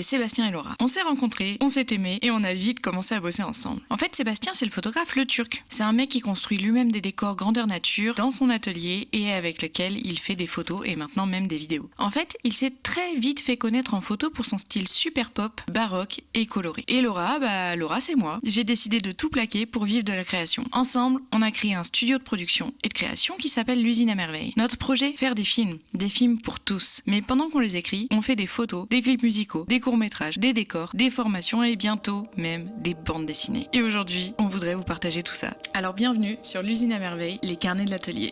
c'est Sébastien et Laura. On s'est rencontrés, on s'est aimés et on a vite commencé à bosser ensemble. En fait, Sébastien, c'est le photographe Le Turc. C'est un mec qui construit lui-même des décors grandeur nature dans son atelier et avec lequel il fait des photos et maintenant même des vidéos. En fait, il s'est très vite fait connaître en photo pour son style super pop, baroque et coloré. Et Laura, Laura c'est moi. J'ai décidé de tout plaquer pour vivre de la création. Ensemble, on a créé un studio de production et de création qui s'appelle l'Usine à Merveille. Notre projet, faire des films pour tous. Mais pendant qu'on les écrit, on fait des photos, des clips musicaux, des courts-métrages, des décors, des formations et bientôt même des bandes dessinées. Et aujourd'hui, on voudrait vous partager tout ça. Alors bienvenue sur l'Usine à Merveille, les carnets de l'atelier.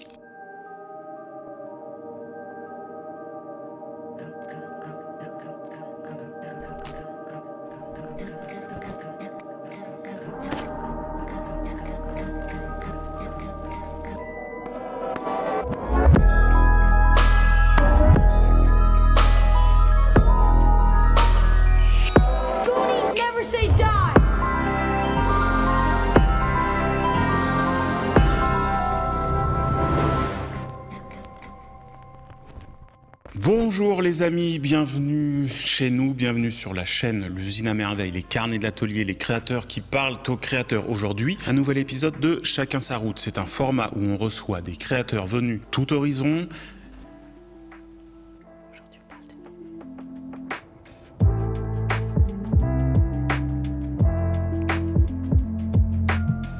Bonjour les amis, bienvenue chez nous, bienvenue sur la chaîne L'Usine à Merveille, les carnets de l'atelier, les créateurs qui parlent aux créateurs. Aujourd'hui, un nouvel épisode de Chacun sa route. C'est un format où on reçoit des créateurs venus tout horizon.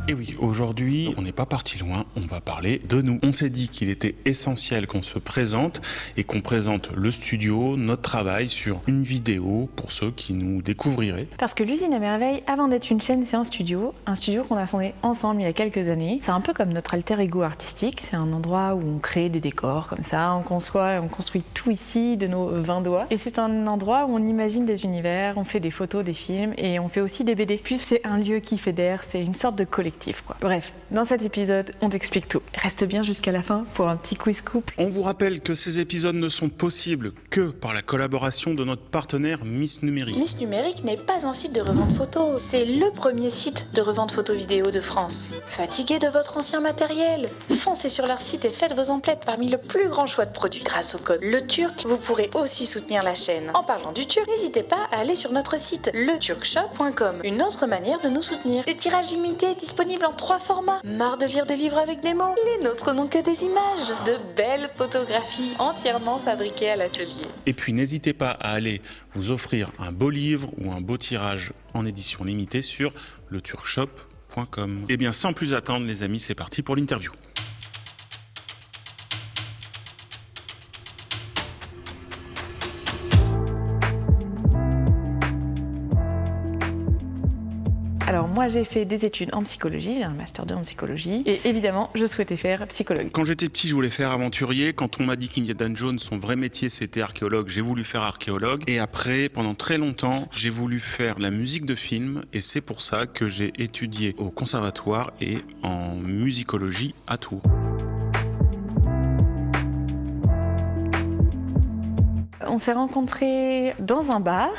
Et oui, aujourd'hui, on n'est pas parti loin, on va parler de nous. On s'est dit qu'il était essentiel qu'on se présente et qu'on présente le studio, notre travail sur une vidéo pour ceux qui nous découvriraient. Parce que l'Usine à Merveille, avant d'être une chaîne, c'est un studio qu'on a fondé ensemble il y a quelques années. C'est un peu comme notre alter ego artistique, c'est un endroit où on crée des décors comme ça, on construit tout ici de nos 20 doigts. Et c'est un endroit où on imagine des univers, on fait des photos, des films et on fait aussi des BD. Puis c'est un lieu qui fédère, c'est une sorte de collectif. Bref, dans cet épisode, on t'explique tout. Reste bien jusqu'à la fin pour un petit quiz couple. On vous rappelle que ces épisodes ne sont possibles que par la collaboration de notre partenaire Miss Numérique. Miss Numérique n'est pas un site de revente photo, c'est le premier site de revente photo vidéo de France. Fatigué de votre ancien matériel? Foncez sur leur site et faites vos emplettes parmi le plus grand choix de produits. Grâce au code Le Turc, vous pourrez aussi soutenir la chaîne. En parlant du Turc, n'hésitez pas à aller sur notre site leturkshop.com. Une autre manière de nous soutenir. Des tirages limités disponibles en 3 formats. Marre de lire des livres avec des mots? Les nôtres n'ont que des images. De belles photographies entièrement fabriquées à l'atelier. Et puis n'hésitez pas à aller vous offrir un beau livre ou un beau tirage en édition limitée sur leturkshop.com. Et bien sans plus attendre les amis, c'est parti pour l'interview. Alors moi j'ai fait des études en psychologie, j'ai un master 2 en psychologie et évidemment je souhaitais faire psychologue. Quand j'étais petit, je voulais faire aventurier. Quand on m'a dit qu'Indiana Jones, son vrai métier c'était archéologue, j'ai voulu faire archéologue. Et après, pendant très longtemps, j'ai voulu faire la musique de film et c'est pour ça que j'ai étudié au conservatoire et en musicologie à Tours. On s'est rencontrés dans un bar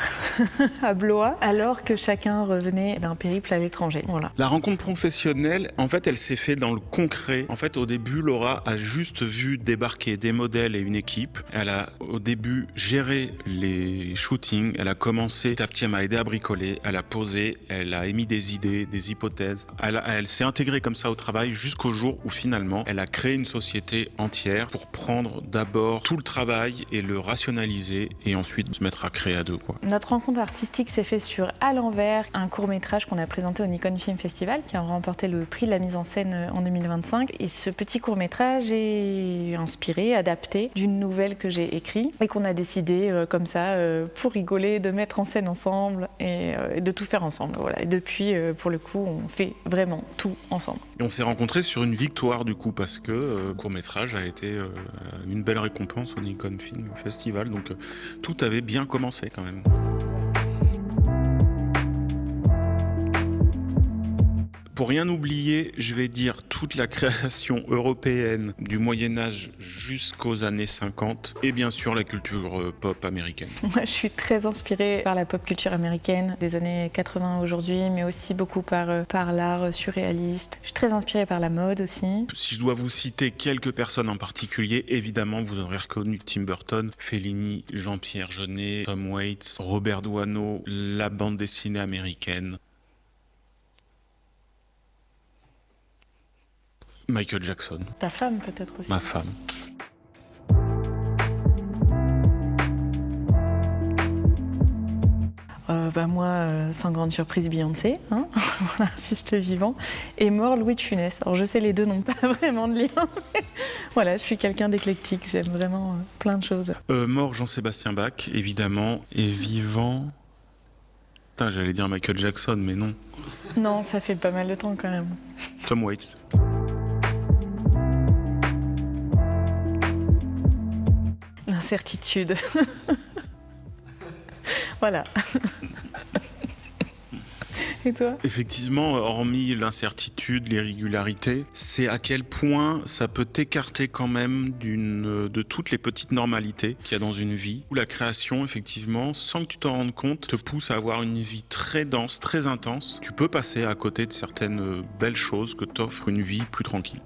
à Blois alors que chacun revenait d'un périple à l'étranger. Voilà. La rencontre professionnelle, en fait, elle s'est faite dans le concret. En fait, au début, Laura a juste vu débarquer des modèles et une équipe. Elle a, au début, géré les shootings. Elle a commencé petit à petit à m'aider à bricoler. Elle a posé, elle a émis des idées, des hypothèses. Elle s'est intégrée comme ça au travail jusqu'au jour où finalement, elle a créé une société entière pour prendre d'abord tout le travail et le rationaliser et ensuite se mettre à créer à deux, quoi. Notre rencontre artistique s'est faite sur À l'envers, un court-métrage qu'on a présenté au Nikon Film Festival qui a remporté le prix de la mise en scène en 2025. Et ce petit court-métrage est inspiré, adapté d'une nouvelle que j'ai écrite et qu'on a décidé comme ça, pour rigoler, de mettre en scène ensemble et de tout faire ensemble. Voilà. Et depuis, pour le coup, on fait vraiment tout ensemble. Et on s'est rencontrés sur une victoire du coup parce que le court-métrage a été une belle récompense au Nikon Film Festival. Donc tout avait bien commencé quand même. pour rien oublier, je vais dire toute la création européenne du Moyen-Âge jusqu'aux années 50 et bien sûr la culture pop américaine. Moi, je suis très inspirée par la pop culture américaine des années 80 aujourd'hui, mais aussi beaucoup par l'art surréaliste. Je suis très inspirée par la mode aussi. Si je dois vous citer quelques personnes en particulier, évidemment, vous aurez reconnu Tim Burton, Fellini, Jean-Pierre Jeunet, Tom Waits, Robert Doisneau, la bande dessinée américaine. Michael Jackson. Ta femme peut-être aussi. Ma femme. Moi, sans grande surprise, Beyoncé, hein mon artiste vivant, et mort Louis de Funès. Alors je sais, les deux n'ont pas vraiment de lien. Voilà, je suis quelqu'un d'éclectique, j'aime vraiment plein de choses. Mort Jean-Sébastien Bach, évidemment, et vivant... Putain, j'allais dire Michael Jackson, mais non. Non, ça fait pas mal de temps quand même. Tom Waits. L'incertitude. Voilà. Et toi ? Effectivement, hormis l'incertitude, l'irrégularité, c'est à quel point ça peut t'écarter quand même de toutes les petites normalités qu'il y a dans une vie, où la création, effectivement, sans que tu t'en rendes compte, te pousse à avoir une vie très dense, très intense. Tu peux passer à côté de certaines belles choses que t'offre une vie plus tranquille.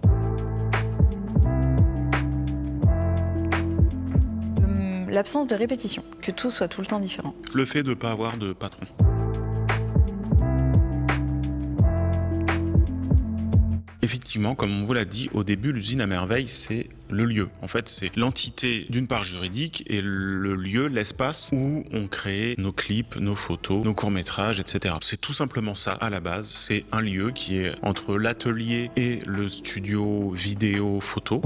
L'absence de répétition, que tout soit tout le temps différent. Le fait de ne pas avoir de patron. Effectivement, comme on vous l'a dit, au début, l'usine à merveille, c'est le lieu. En fait, c'est l'entité d'une part juridique et le lieu, l'espace où on crée nos clips, nos photos, nos courts-métrages, etc. C'est tout simplement ça à la base. C'est un lieu qui est entre l'atelier et le studio vidéo photo.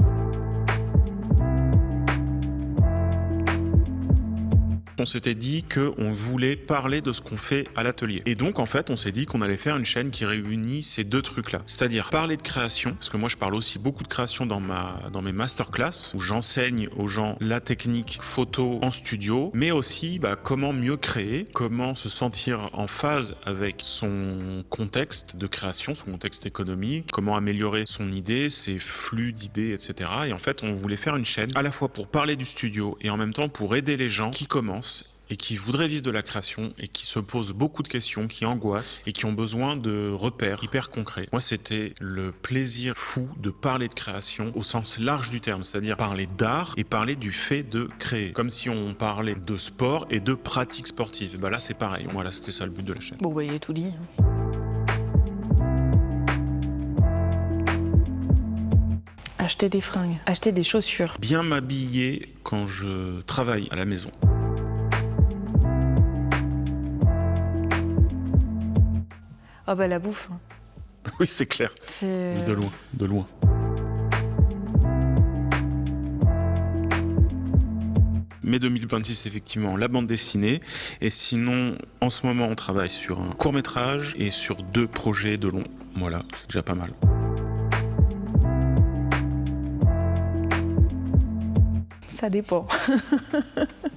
On s'était dit qu'on voulait parler de ce qu'on fait à l'atelier. Et donc, en fait, on s'est dit qu'on allait faire une chaîne qui réunit ces deux trucs-là. C'est-à-dire parler de création, parce que moi, je parle aussi beaucoup de création dans mes masterclass, où j'enseigne aux gens la technique photo en studio, mais aussi comment mieux créer, comment se sentir en phase avec son contexte de création, son contexte économique, comment améliorer son idée, ses flux d'idées, etc. Et en fait, on voulait faire une chaîne à la fois pour parler du studio et en même temps pour aider les gens qui commencent et qui voudraient vivre de la création et qui se posent beaucoup de questions, qui angoissent et qui ont besoin de repères hyper concrets. Moi, c'était le plaisir fou de parler de création au sens large du terme, c'est-à-dire parler d'art et parler du fait de créer. Comme si on parlait de sport et de pratiques sportives. Là, c'est pareil. Voilà, c'était ça le but de la chaîne. Bon, il est tout dit. Acheter des fringues, acheter des chaussures. Bien m'habiller quand je travaille à la maison. Ah la bouffe. Oui, c'est clair. De loin, de loin. Mai 2026, effectivement, la bande dessinée. Et sinon, en ce moment, on travaille sur un court-métrage et sur 2 projets de long. Voilà, c'est déjà pas mal. Ça dépend.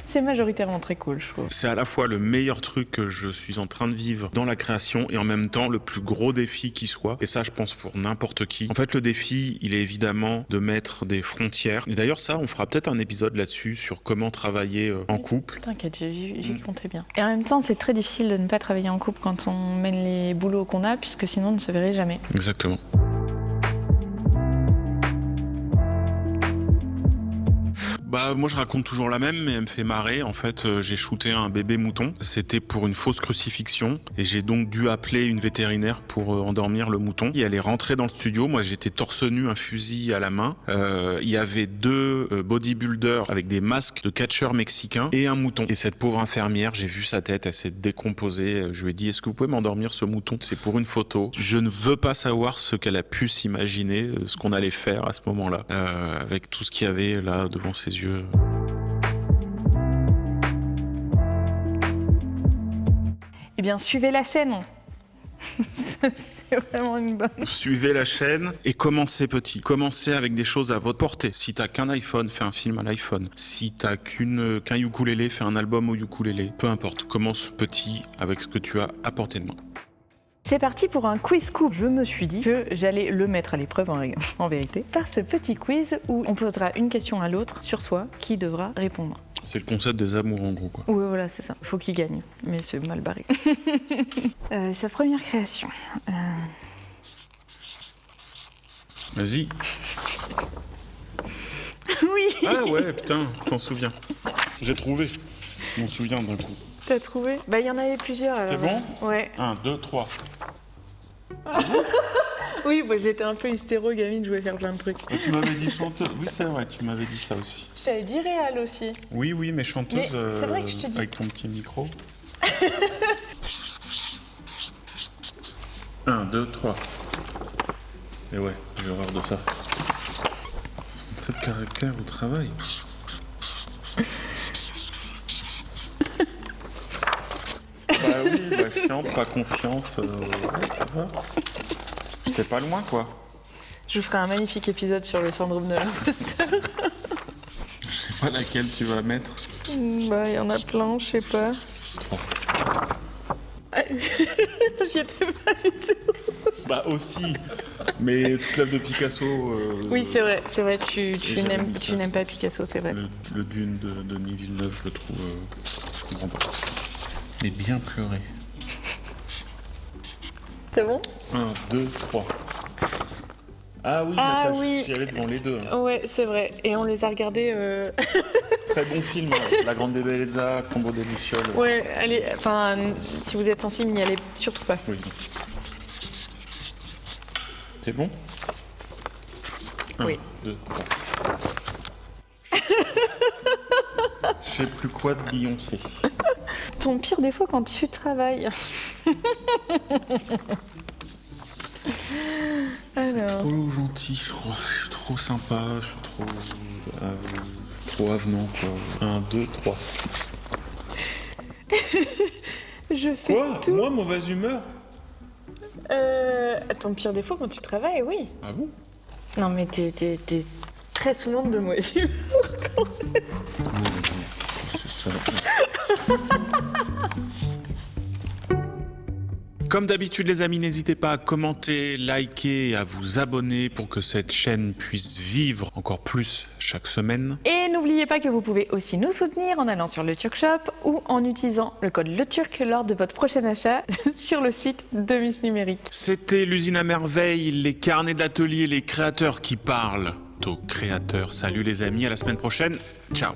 C'est majoritairement très cool, je trouve. C'est à la fois le meilleur truc que je suis en train de vivre dans la création et en même temps le plus gros défi qui soit. Et ça, je pense pour n'importe qui. En fait, le défi, il est évidemment de mettre des frontières. Et d'ailleurs, ça, on fera peut-être un épisode là-dessus sur comment travailler en couple. T'inquiète, j'y comptais bien. Et en même temps, c'est très difficile de ne pas travailler en couple quand on mène les boulots qu'on a, puisque sinon, on ne se verrait jamais. Exactement. Moi je raconte toujours la même, mais elle me fait marrer. En fait, j'ai shooté un bébé mouton. C'était pour une fausse crucifixion et j'ai donc dû appeler une vétérinaire pour endormir le mouton. Et elle est rentrée dans le studio. Moi, j'étais torse nu, un fusil à la main. Il y avait 2 bodybuilders avec des masques de catcheurs mexicains et un mouton. Et cette pauvre infirmière, j'ai vu sa tête, elle s'est décomposée. Je lui ai dit, est-ce que vous pouvez m'endormir ce mouton ? C'est pour une photo. Je ne veux pas savoir ce qu'elle a pu s'imaginer, ce qu'on allait faire à ce moment-là, avec tout ce qu'il y avait là devant ses yeux. Eh bien, suivez la chaîne. C'est vraiment une bonne. Suivez la chaîne et commencez petit. Commencez avec des choses à votre portée. Si t'as qu'un iPhone, fais un film à l'iPhone. Si t'as qu'un ukulélé, fais un album au ukulélé. Peu importe. Commence petit avec ce que tu as à portée de main. C'est parti pour un quiz scoop. Je me suis dit que j'allais le mettre à l'épreuve en vérité par ce petit quiz où on posera une question à l'autre sur soi qui devra répondre. C'est le concept des amours en gros quoi. Oui, voilà, c'est ça. Faut qu'il gagne, mais c'est mal barré. Sa première création. Vas-y. Oui. Ah ouais, putain, tu t'en souviens. J'ai trouvé. Je m'en souviens d'un coup. T'as trouvé? Bah, il y en avait plusieurs. Alors. C'est bon? Ouais. 1, 2, 3. Oui, bah, j'étais un peu hystéro, gamine, je voulais faire plein de trucs. Tu m'avais dit chanteuse. Oui, c'est vrai, tu m'avais dit ça aussi. Je t'avais dit réel aussi. Oui, oui, mais chanteuse Mais c'est vrai que je te dis. avec ton petit micro. 1, 2, 3. Et ouais, j'ai horreur de ça. Son trait de caractère au travail. Bah oui, bah chiant, pas confiance. Ouais, ça va. J'étais pas loin, quoi. Je vous ferai un magnifique épisode sur le syndrome de l'imposteur. Je sais pas laquelle tu vas mettre. Bah, il y en a plein, je sais pas. J'y étais pas du tout. Bah aussi. Mais toute l'œuvre de Picasso. Oui, c'est vrai, tu j'avais mis ça. n'aimes pas Picasso, c'est vrai. Le Dune de Denis Villeneuve, je le trouve. Je comprends pas. Mais bien pleuré. C'est bon? 1, 2, 3. Ah oui, Ah Natacha, oui. j'y allais devant les deux. Hein. Ouais, c'est vrai. Et on les a regardés. Très bon film, La Grande Bellezza, Combo des Lucioles. Ouais, allez, enfin, si vous êtes sensible, n'y allez surtout pas. Oui. C'est bon? Oui. 1, 2, 3. Je sais plus quoi de Beyoncé. Ton pire défaut quand tu travailles. Alors. Trop gentil, je crois. Je suis trop sympa, je suis trop avenant, quoi. 1, 2, 3. Je fais Quoi? tout. Moi, mauvaise humeur? Ton pire défaut quand tu travailles, oui. Ah bon? Non, mais t'es très souvent de mauvaise humeur. C'est ça. Comme d'habitude les amis, n'hésitez pas à commenter, liker et à vous abonner pour que cette chaîne puisse vivre encore plus chaque semaine. Et n'oubliez pas que vous pouvez aussi nous soutenir en allant sur le Turk Shop ou en utilisant le code LETURC lors de votre prochain achat sur le site de Miss Numérique. C'était l'usine à merveille, les carnets de l'atelier, les créateurs qui parlent aux créateurs. Salut les amis, à la semaine prochaine. Ciao.